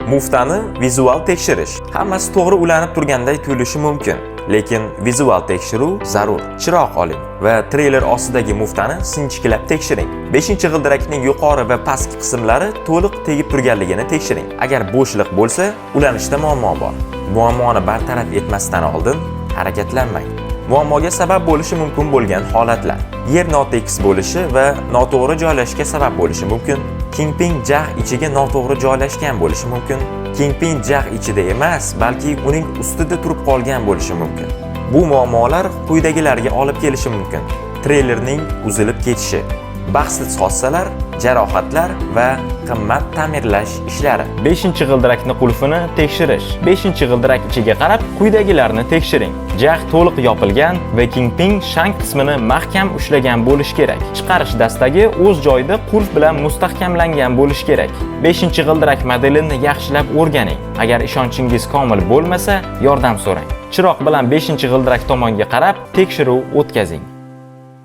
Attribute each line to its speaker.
Speaker 1: Muftani vizual tekshirish. Hammasi to'g'ri ulanib turganday tuyulishi mumkin, lekin vizual tekshiruv zarur. Chiroq oling va treyler ostidagi muftani sinchiklab tekshiring. 5-g'ildirakning yuqori va pastki qismlari to'liq tegib turganligini tekshiring. Agar bo'shliq bo'lsa, ulanishda muammo bor. Muammoni bartaraf etmasdan oldin harakatlanmang. Muammoga sabab bo'lishi mumkin bo'lgan holatlar: yer notekis bo'lishi va noto'g'ri joylashishga sabab bo'lishi mumkin. Kingpin jag ichiga noto'g'ri joylashgan bo'lishi mumkin. Kingpin jag ichida emas, balki uning ustida turib qolgan bo'lishi mumkin. Bu muammolar quyidagilarga olib kelishi mumkin: treylerning uzilib ketishi, baxtsiz hodisalar, jarohatlar va qimmat ta'mirlash ishlari. 5-g'ildirakni qulfini tekshirish. 5-g'ildirak ichiga qarab, quyidagilarni tekshiring. Jag to'liq yopilgan va kingpin shank qismini mahkam ushlagan bo'lishi kerak. Chiqarish dastagi o'z joyida qulf bilan mustahkamlangan bo'lishi kerak. 5-g'ildirak modelini yaxshilab o'rganing. Agar ishonchingiz komil bo'lmasa, yordam so'rang. Chiroq bilan 5-g'ildirak tomonga qarab tekshiruv o'tkazing.